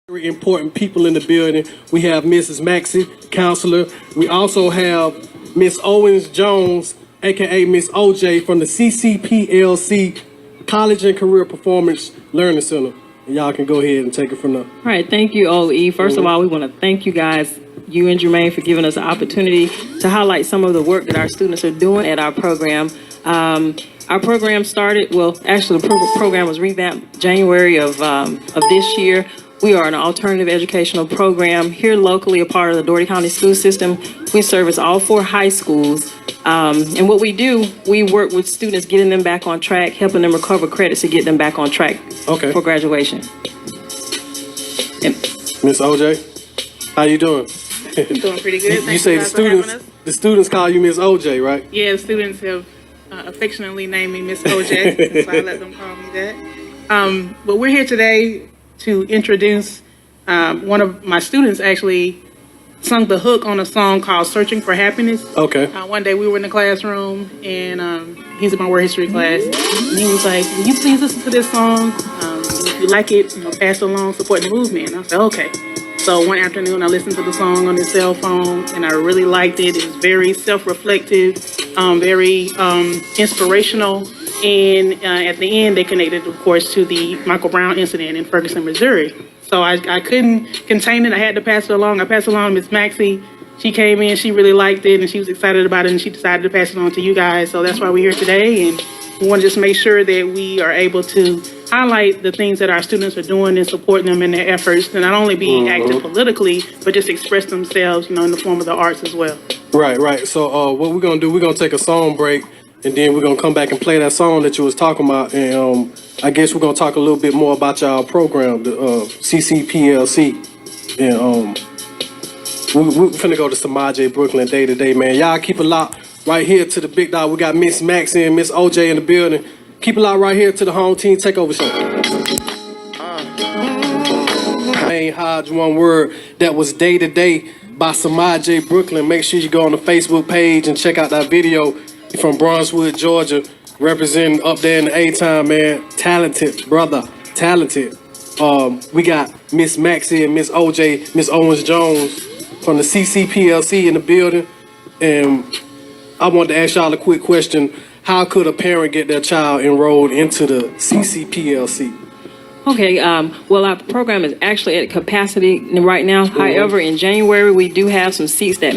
Very important people in the building. We have Mrs. Maxie, counselor. We also have Miss Owens Jones, aka Miss OJ from the CCPLC College and Career Performance Learning Center. And y'all can go ahead and take it from there. All right, thank you, OE. First of all, we want to thank you guys, you and Jermaine, for giving us the opportunity to highlight some of the work that our students are doing at our program. Our program started, well, actually the program was revamped January of this year. We are an alternative educational program here locally, a part of the Dougherty County School System. We service all 4 high schools. And what we do, we work with students, getting them back on track, helping them recover credits to get them back on track for graduation. Miss OJ, how you doing? I'm doing pretty good. You say the students call you Miss OJ, right? Yeah, the students have affectionately named me Miss OJ, so I let them call me that. But we're here today to introduce one of my students. Actually sung the hook on a song called Searching for Happiness. Okay. One day we were in the classroom, and he's in my world history class, and he was like, "Will you please listen to this song? If you like it, pass it along, support the movement." And I said, okay. So one afternoon I listened to the song on his cell phone, and I really liked it. It was very self-reflective, very inspirational. And at the end, they connected, of course, to the Michael Brown incident in Ferguson, Missouri. So I couldn't contain it. I had to pass it along. I passed it along to Miss Maxie. She came in, she really liked it, and she was excited about it, and she decided to pass it on to you guys. So that's why we're here today, and we want to just make sure that we are able to highlight the things that our students are doing and support them in their efforts to not only be active politically, but just express themselves, in the form of the arts as well. Right. So what we're going to do, we're going to take a song break, and then we're going to come back and play that song that you was talking about. And I guess we're going to talk a little bit more about y'all program, the CCPLC. And we're finna go to Samaj Brooklyn day to day, man. Y'all keep it locked right here to the big dog. We got Miss Maxie and Miss OJ in the building. Keep it locked right here to the Hometeam Takeover show. Main Hodge, one word, that was Day to Day by Samaj Brooklyn. Make sure you go on the Facebook page and check out that video from Brunswick, Georgia, representing up there in the A-Time, man. Talented, brother, talented. We got Miss Maxie and Miss OJ, Miss Owens Jones from the CCPLC in the building. And I wanted to ask y'all a quick question. How could a parent get their child enrolled into the CCPLC? Okay, well, our program is actually at capacity right now. However, in January, we do have some seats that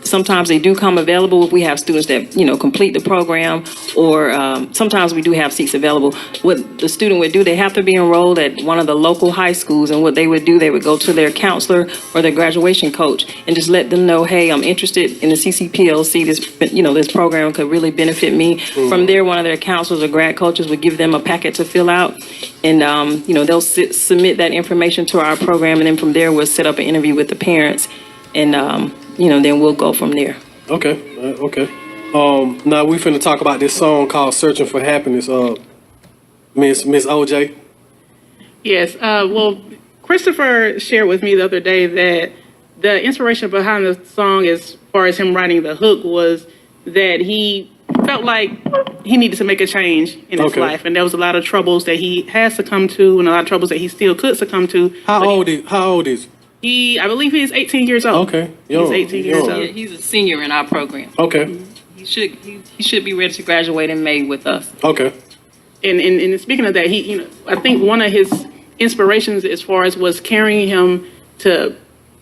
sometimes they do come available if we have students that, complete the program, or sometimes we do have seats available. What the student would do, they have to be enrolled at one of the local high schools, and what they would do, they would go to their counselor or their graduation coach and just let them know, hey, I'm interested in the CCPLC. This program could really benefit me. From there, one of their counselors or grad coaches would give them a packet to fill out, and they'll submit that information to our program, and then from there, we'll set up an interview with the parents, and then we'll go from there. Okay. Now we finna talk about this song called "Searching for Happiness." Miss OJ. Yes. Well, Christopher shared with me the other day that the inspiration behind the song, as far as him writing the hook, was that he felt like he needed to make a change in his life, and there was a lot of troubles that he has succumbed to, and a lot of troubles that he still could succumb to. How old is? I believe he's 18 years old. Okay. He's 18 years old. Yeah, he's a senior in our program. Okay. He should be ready to graduate in May with us. Okay. And speaking of that, I think one of his inspirations as far as was carrying him to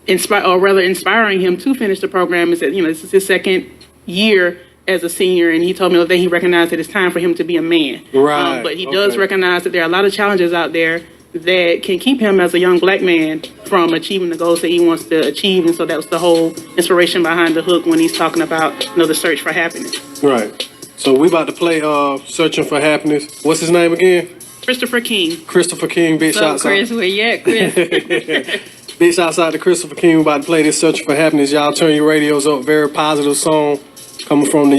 inspiring him to finish the program is that, this is his second year as a senior, and he told me that he recognized that it's time for him to be a man. Right. But he does recognize that there are a lot of challenges out there that can keep him as a young black man from achieving the goals that he wants to achieve. And so that was the whole inspiration behind the hook when he's talking about, the search for happiness. Right. So we about to play Searching for Happiness. What's his name again? Christopher King. Big shouts out. Chris, where you at, Chris? Big shouts out to Christopher King. We about to play this Searching for Happiness. Y'all turn your radios up. Very positive song coming from the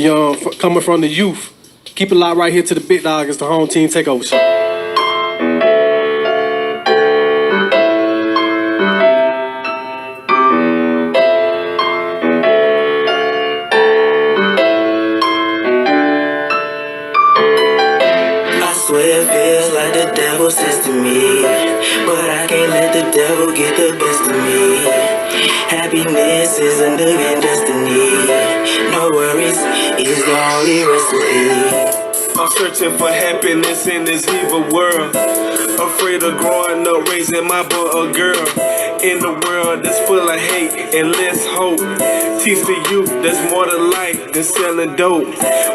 youth. Keep it locked right here to the big dog. It's the Hometeam Takeover show. It feels like the devil's testing me, but I can't let the devil get the best of me. Happiness isn't a destiny. No worries, it's the only recipe. I'm searching for happiness in this evil world. Afraid of growing up, raising my boy or girl. In the world that's full of hate and less hope. Teach the youth there's more to life than selling dope.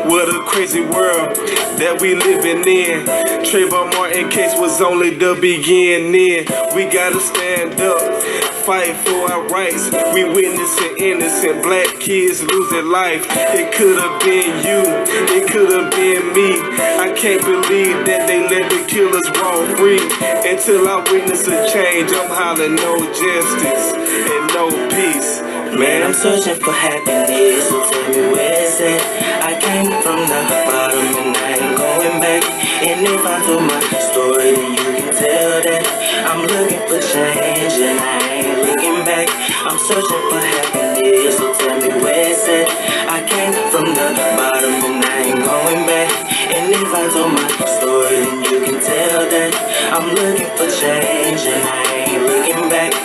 What a crazy world that we living in. Trayvon Martin case was only the beginning. We gotta stand up, fight for our rights. We witnessing innocent black kids losing life. It could have been you, it could have been me. I can't believe that they let the killers roam free. Until I witness a change, I'm hollering no justice and no peace. Man, I'm searching for happiness, so tell me where it's at. I came from the bottom and I ain't going back. And if I told my story, then you can tell that I'm looking for change and I ain't looking back. I'm searching for happiness, so tell me where it's at. I came from the bottom and I ain't going back. And if I told my story, then you can tell that I'm looking for change and I ain't looking back.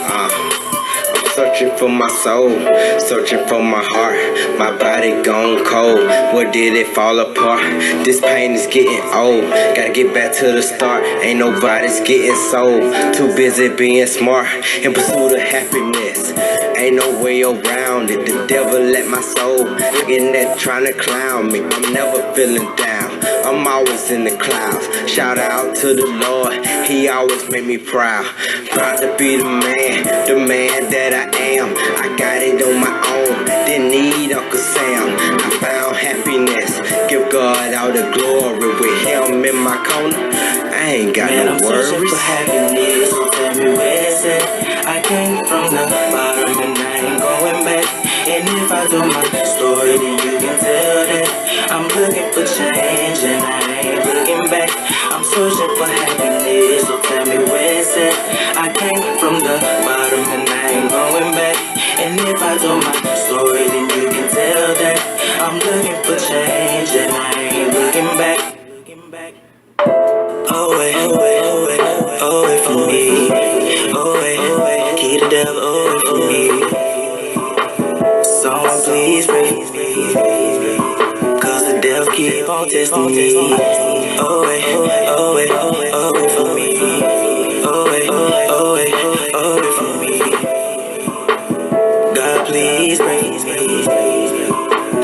Searching for my soul, searching for my heart. My body gone cold, where did it fall apart? This pain is getting old, gotta get back to the start. Ain't nobody's getting sold, too busy being smart in pursuit of happiness. Ain't no way around it, the devil let my soul in that trying to clown me. I'm never feeling down, I'm always in the clouds. Shout out to the Lord, he always made me proud. Proud to be the man that I am. I got it on my own, didn't need Uncle Sam. I found happiness, give God all the glory. With him in my corner, I ain't got no worries. I'm searching for happiness, so tell me where it's at. I came from the bottom and I ain't going back. And if I do my story, then you can tell that I'm looking for change and I ain't looking back. I'm searching for happiness, so tell me where it's at. I came from the bottom and I ain't going back. And if I do my story, then you can tell that I'm looking for change and I ain't looking back. Away from me. Away, keep the devil away from me. Someone please pray, cause the devil keep on testing me. Away from me. Away from me. God please pray,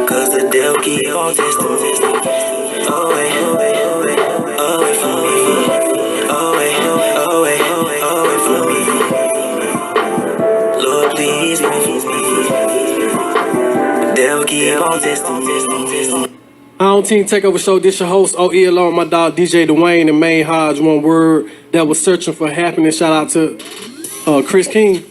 cause the devil keep on testing me. Away from me. Away from me. Lord please pray for me. The devil keep on testing me. Hometeam Takeover Show, this your host, OE, along with my dog DJ Dwayne and Main Hodge, one word that was searching for happiness. Shout out to Chris King.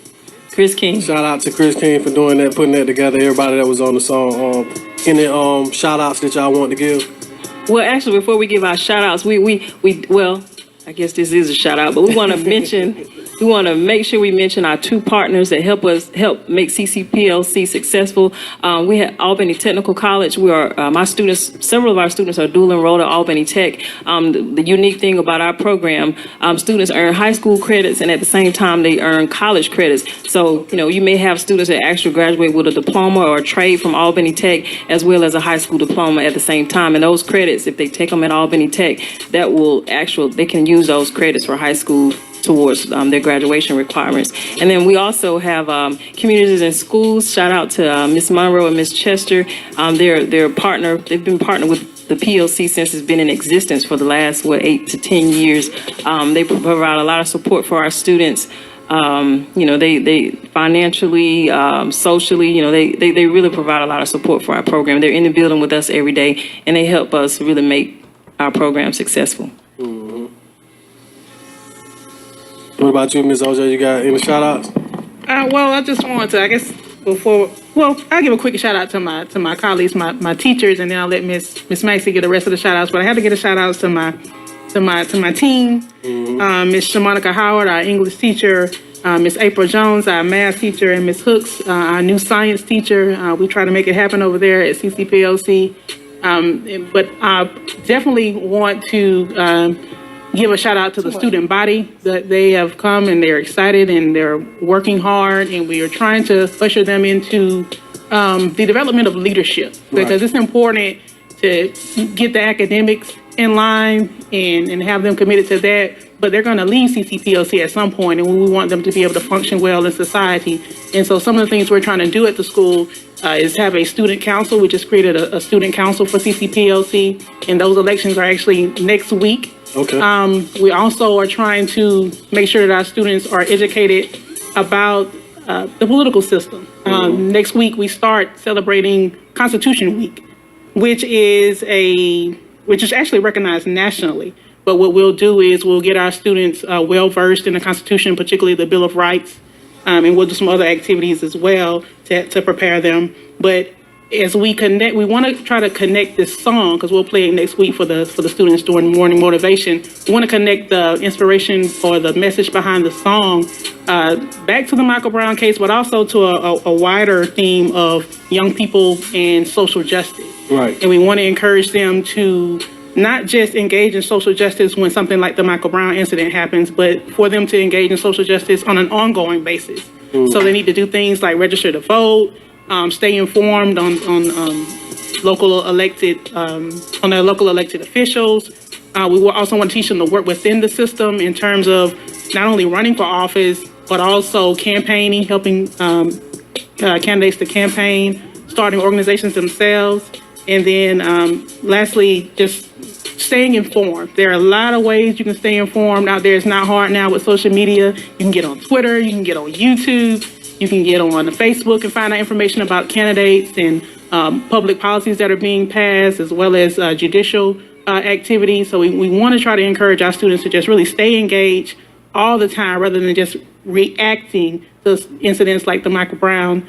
Shout out to Chris King for doing that, putting that together. Everybody that was on the song. Any shout outs that y'all want to give? Well, actually, before we give our shout outs, well, I guess this is a shout out, but we want to make sure we mention our two partners that help make CCPLC successful. We have Albany Technical College. We are several of our students are dual enrolled at Albany Tech. The unique thing about our program, students earn high school credits and at the same time they earn college credits. So, you may have students that actually graduate with a diploma or a trade from Albany Tech as well as a high school diploma at the same time. And those credits, if they take them at Albany Tech, they can use those credits for high school towards their graduation requirements. And then we also have communities and schools. Shout out to Miss Monroe and Miss Chester. They've been partnered with the PLC since it's been in existence for the last 8 to 10 years. They provide a lot of support for our students. They financially, socially, they really provide a lot of support for our program. They're in the building with us every day, and they help us really make our program successful. Mm-hmm. What about you, Ms. OJ? You got any shout outs? Well, I just wanted to, I'll give a quick shout out to my colleagues, my teachers, and then I'll let Miss Maxie get the rest of the shout outs. But I have to get a shout out to my team, Miss Shamonica Howard, our English teacher, Miss April Jones, our math teacher, and Miss Hooks, our new science teacher. We try to make it happen over there at CCPLC. But I definitely want to give a shout out to the student body that they have come and they're excited and they're working hard, and we are trying to usher them into the development of leadership, because it's important to get the academics in line and have them committed to that. But they're going to leave CCPLC at some point, and we want them to be able to function well in society. And so some of the things we're trying to do at the school is have a student council. We just created a student council for CCPLC, and those elections are actually next week. Okay. We also are trying to make sure that our students are educated about the political system. Next week, we start celebrating Constitution Week, which is actually recognized nationally. But what we'll do is we'll get our students well-versed in the Constitution, particularly the Bill of Rights, and we'll do some other activities as well to prepare them. But as we connect, we want to try to connect this song, because we'll play it next week for the students during morning motivation. We want to connect the inspiration or the message behind the song back to the Michael Brown case, but also to a wider theme of young people and social justice. Right. And we want to encourage them to not just engage in social justice when something like the Michael Brown incident happens, but for them to engage in social justice on an ongoing basis. So they need to do things like register to vote, stay informed on local elected officials. We will also want to teach them to work within the system in terms of not only running for office, but also campaigning, helping candidates to campaign, starting organizations themselves. And then lastly, just staying informed. There are a lot of ways you can stay informed out there. It's not hard now with social media. You can get on Twitter, you can get on YouTube, you can get on Facebook and find out information about candidates and public policies that are being passed, as well as judicial activities. So we want to try to encourage our students to just really stay engaged all the time, rather than just reacting to incidents like the Michael Brown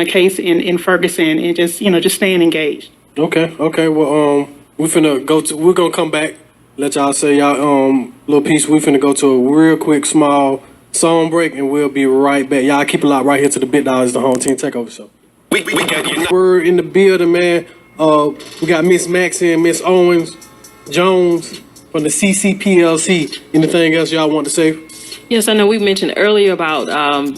case in Ferguson, and just staying engaged. Okay. Well, we're gonna come back, let y'all say y'all little piece. We finna go to a real quick small song break, and we'll be right back. Y'all keep it locked right here to the Big Dogs, the Hometeam Takeover Show. We're in the building, man. We got Miss Maxie and Miss Owens Jones from the CCPLC. Anything else y'all want to say? Yes, I know we mentioned earlier about,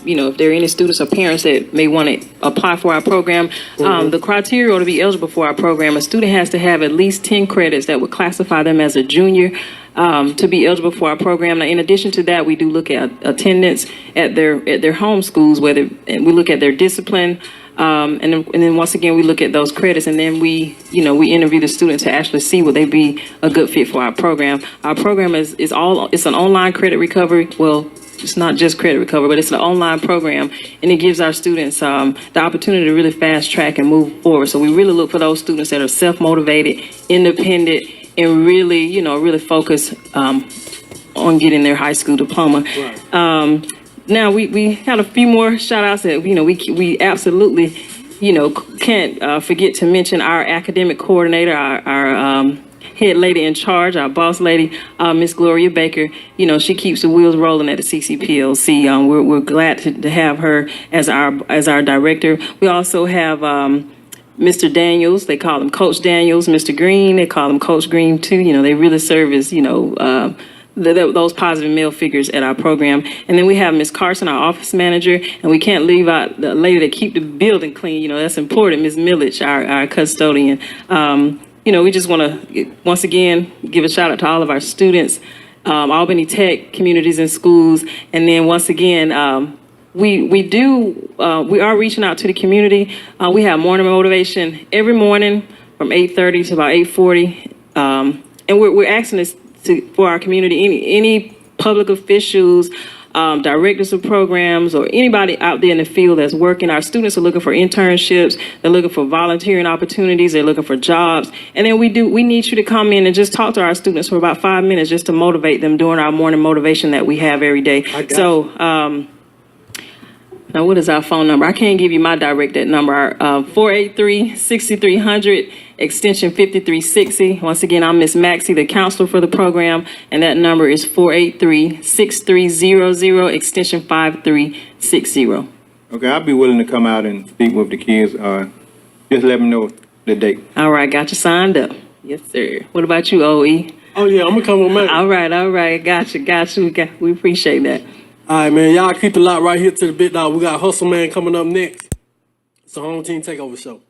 if there are any students or parents that may want to apply for our program. The criteria to be eligible for our program, a student has to have at least 10 credits that would classify them as a junior to be eligible for our program. Now, in addition to that, we do look at attendance at their home schools, and we look at their discipline. And then once again, we look at those credits, and then we interview the student to actually see would they be a good fit for our program. Our program it's an online credit recovery. Well, it's not just credit recovery, but it's an online program, and it gives our students the opportunity to really fast track and move forward. So we really look for those students that are self-motivated, independent, and really focus on getting their high school diploma. Right. Now, we had a few more shout-outs that, we absolutely, can't forget to mention our academic coordinator, our head lady in charge, our boss lady, Miss Gloria Baker. She keeps the wheels rolling at the CCPLC. We're glad to have her as our director. We also have Mr. Daniels. They call him Coach Daniels. Mr. Green, they call him Coach Green, too. They really serve as, those positive male figures at our program. And then we have Ms. Carson, our office manager, and we can't leave out the lady that keep the building clean. That's important, Ms. Millich, our custodian. We just want to, once again, give a shout out to all of our students, Albany Tech, communities and schools. And then once again, we are reaching out to the community. We have morning motivation every morning from 8:30 to about 8:40. And we're asking this for our community, any public officials, directors of programs, or anybody out there in the field that's working. Our students are looking for internships, they're looking for volunteering opportunities, they're looking for jobs. And then we need you to come in and just talk to our students for about 5 minutes just to motivate them during our morning motivation that we have every day. So, now, what is our phone number? I can't give you my direct number. 483-6300, extension 5360. Once again, I'm Miss Maxie, the counselor for the program, and that number is 483-6300, extension 5360. Okay, I'll be willing to come out and speak with the kids. Just let me know the date. All right, got you signed up. Yes, sir. What about you, OE? Oh yeah, I'm gonna come with mine. All right. Gotcha. We appreciate that. All right, man. Y'all keep it locked right here to the Big Dog. We got Hustle Man coming up next. It's the Home Team Takeover Show.